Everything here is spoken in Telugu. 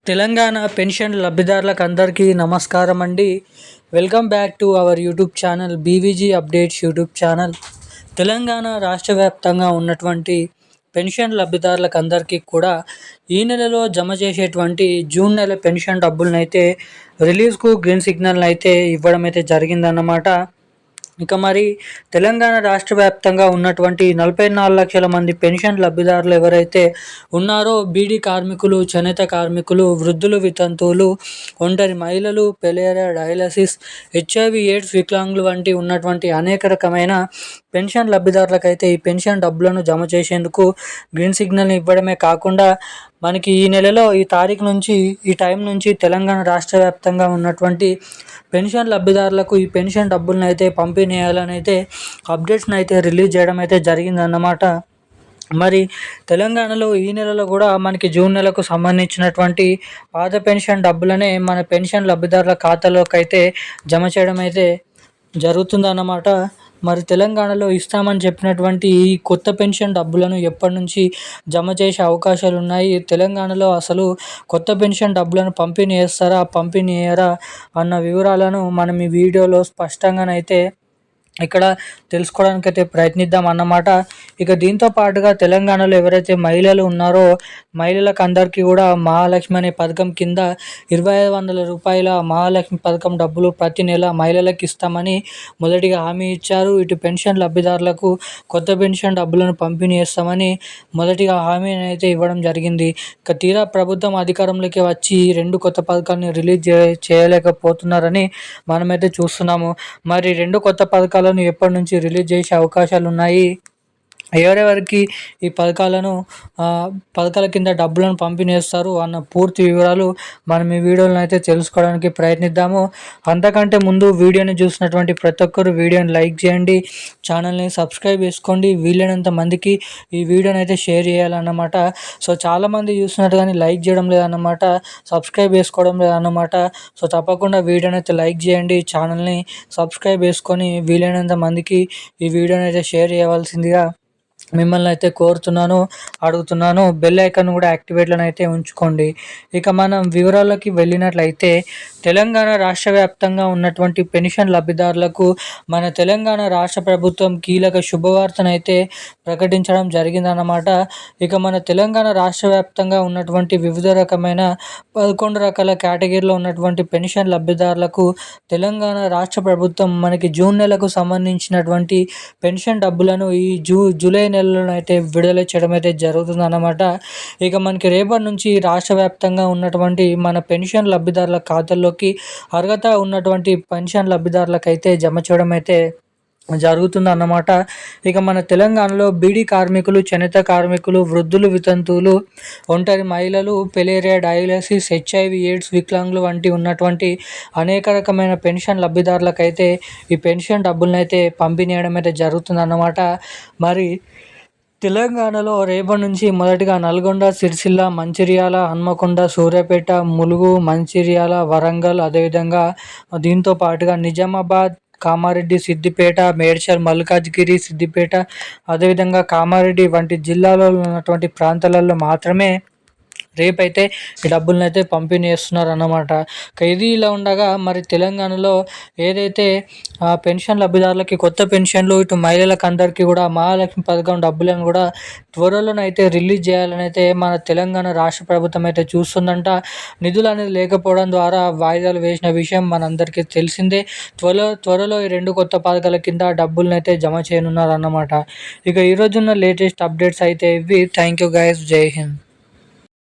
తెలంగాణ పెన్షన్ లబ్ధిదారులకు అందరికీ నమస్కారం అండి. Welcome back to our YouTube channel BVG updates YouTube channel. Telangana రాష్ట్ర వ్యాప్తంగా ఉన్నటువంటి పెన్షన్ లబ్ధిదారులకు అందరికీ కూడా ఈ నెలలో జమ చేసేటువంటి జూన్ నెల పెన్షన్ డబ్బులను అయితే రిలీజ్కు గ్రీన్ సిగ్నల్ అయితే ఇవ్వడం అయితే జరిగిందన్నమాట. ఇక మరి తెలంగాణ రాష్ట్ర వ్యాప్తంగా ఉన్నటువంటి 44 లక్షల మంది పెన్షన్ లబ్ధిదారులు ఎవరైతే ఉన్నారో బీడీ కార్మికులు, చేనేత కార్మికులు, వృద్ధులు, వితంతువులు, ఒంటరి మహిళలు, పెలేరియా, డయాలసిస్, హెచ్ఐవి ఎయిడ్స్, వికలాంగులు వంటి ఉన్నటువంటి అనేక రకమైన పెన్షన్ లబ్ధిదారులకైతే ఈ పెన్షన్ డబ్బులను జమ చేసేందుకు గ్రీన్ సిగ్నల్ని ఇవ్వడమే కాకుండా మనకి ఈ నెలలో ఈ తారీఖు నుంచి ఈ టైం నుంచి తెలంగాణ రాష్ట్ర వ్యాప్తంగా ఉన్నటువంటి పెన్షన్ లబ్ధిదారులకు ఈ పెన్షన్ డబ్బులను అయితే పంపిణీ చేయాలని అయితే అప్డేట్స్ని అయితే రిలీజ్ చేయడం అయితే జరిగిందన్నమాట. మరి తెలంగాణలో ఈ నెలలో కూడా మనకి జూన్ నెలకు సంబంధించినటువంటి పాత పెన్షన్ డబ్బులనే మన పెన్షన్ లబ్ధిదారుల ఖాతాలోకి అయితే జమ చేయడం అయితే జరుగుతుందన్నమాట. మరి తెలంగాణలో ఇస్తామని చెప్పినటువంటి ఈ కొత్త పెన్షన్ డబ్బులను ఎప్పటి నుంచి జమ చేసే అవకాశాలు ఉన్నాయి, తెలంగాణలో అసలు కొత్త పెన్షన్ డబ్బులను పంపిణీ చేస్తారా, పంపిణీ చేయరా అన్న వివరాలను మనం ఈ వీడియోలో స్పష్టంగానైతే ఇక్కడ తెలుసుకోవడానికైతే ప్రయత్నిద్దాం అన్నమాట. ఇక దీంతో పాటుగా తెలంగాణలో ఎవరైతే మహిళలు ఉన్నారో మహిళలకు అందరికీ కూడా మహాలక్ష్మి అనే పథకం కింద 2500 రూపాయల మహాలక్ష్మి పథకం డబ్బులు ప్రతి నెల మహిళలకు ఇస్తామని మొదటిగా హామీ ఇచ్చారు. ఇటు పెన్షన్ లబ్ధిదారులకు కొత్త పెన్షన్ డబ్బులను పంపిణీ చేస్తామని మొదటిగా హామీని అయితే ఇవ్వడం జరిగింది. ఇక తీరా ప్రభుత్వం అధికారంలోకి వచ్చి 2 కొత్త పథకాలను రిలీజ్ చేయలేకపోతున్నారని మనమైతే చూస్తున్నాము. మరి 2 కొత్త పథకాలను ఎప్పటి నుంచి రిలీజ్ చేసే అవకాశాలు ఉన్నాయి, ఎవరెవరికి ఈ పథకాల కింద డబ్బులను పంపిణీ చేస్తారు అన్న పూర్తి వివరాలు మనం ఈ వీడియోలో అయితే తెలుసుకోవడానికి ప్రయత్నిద్దాము. అంతకంటే ముందు వీడియోని చూసినటువంటి ప్రతి ఒక్కరు వీడియోని లైక్ చేయండి, ఛానల్ని సబ్స్క్రైబ్ చేసుకోండి, వీలైనంత మందికి ఈ వీడియోని అయితే షేర్ చేయాలన్నమాట. సో చాలామంది చూస్తున్నట్టు కానీ లైక్ చేయడం లేదన్నమాట, సబ్స్క్రైబ్ చేసుకోవడం లేదన్నమాట. సో తప్పకుండా వీడియోని అయితే లైక్ చేయండి, ఛానల్ని సబ్స్క్రైబ్ చేసుకొని వీలైనంత మందికి ఈ వీడియోని అయితే షేర్ చేయవలసిందిగా మిమ్మల్ని అయితే కోరుతున్నాను, అడుగుతున్నాను. బెల్ ఐకాన్ కూడా యాక్టివేట్లో అయితే ఉంచుకోండి. ఇక మనం వివరాల్లోకి వెళ్ళినట్లయితే తెలంగాణ రాష్ట్ర వ్యాప్తంగా ఉన్నటువంటి పెన్షన్ లబ్ధిదారులకు మన తెలంగాణ రాష్ట్ర ప్రభుత్వం కీలక శుభవార్తనైతే ప్రకటించడం జరిగిందన్నమాట. ఇక మన తెలంగాణ రాష్ట్ర వ్యాప్తంగా ఉన్నటువంటి వివిధ రకమైన 11 రకాల కేటగిరీలో ఉన్నటువంటి పెన్షన్ లబ్ధిదారులకు తెలంగాణ రాష్ట్ర ప్రభుత్వం మనకి జూన్ నెలకు సంబంధించినటువంటి పెన్షన్ డబ్బులను ఈ జూలై నెలలో అయితే విడుదల చేయడం అయితే జరుగుతుందన్నమాట. ఇక మనకి రేపటి నుంచి రాష్ట్ర వ్యాప్తంగా ఉన్నటువంటి మన పెన్షన్ లబ్ధిదారుల ఖాతాల్లోకి అర్హత ఉన్నటువంటి పెన్షన్ లబ్ధిదారులకైతే జమ చేయడం అయితే జరుగుతుందన్నమాట. ఇక మన తెలంగాణలో బీడీ కార్మికులు, చేనేత కార్మికులు, వృద్ధులు, వితంతువులు, ఒంటరి మహిళలు, పెలేరియా, డయాలసిస్, హెచ్ఐవి ఎయిడ్స్, వికలాంగులు వంటి ఉన్నటువంటి అనేక రకమైన పెన్షన్ లబ్ధిదారులకైతే ఈ పెన్షన్ డబ్బులను అయితే పంపిణీ చేయడం అయితే జరుగుతుందన్నమాట. మరి తెలంగాణలో రేపటి నుంచి మొదటిగా నల్గొండ, సిరిసిల్ల, మంచిర్యాల, హన్మకొండ, సూర్యాపేట, ములుగు, మంచిర్యాల, వరంగల్, అదేవిధంగా దీంతో పాటుగా నిజామాబాద్, కామారెడ్డి, సిద్దిపేట, మేడ్చల్, మల్కాజ్గిరి, సిద్దిపేట, అదేవిధంగా కామారెడ్డి వంటి జిల్లాలో ఉన్నటువంటి ప్రాంతాలలో మాత్రమే రేపైతే ఈ డబ్బులను అయితే పంపిణీ చేస్తున్నారు అన్నమాట. ఇది ఇలా ఉండగా మరి తెలంగాణలో ఏదైతే పెన్షన్ లబ్ధిదారులకి కొత్త పెన్షన్లు, ఇటు మహిళలకు అందరికీ కూడా మహాలక్ష్మి పథకం డబ్బులను కూడా త్వరలోనైతే రిలీజ్ చేయాలని అయితే మన తెలంగాణ రాష్ట్ర ప్రభుత్వం అయితే చూస్తుందంట. నిధులు అనేది లేకపోవడం ద్వారా వాయిదాలు వేసిన విషయం మనందరికీ తెలిసిందే. త్వరలో ఈ 2 కొత్త పథకాల కింద డబ్బులను అయితే జమ చేయనున్నారు అన్నమాట. ఇక ఈరోజున్న లేటెస్ట్ అప్డేట్స్ అయితే ఇవి. థ్యాంక్ యూ గైస్, జై హింద్.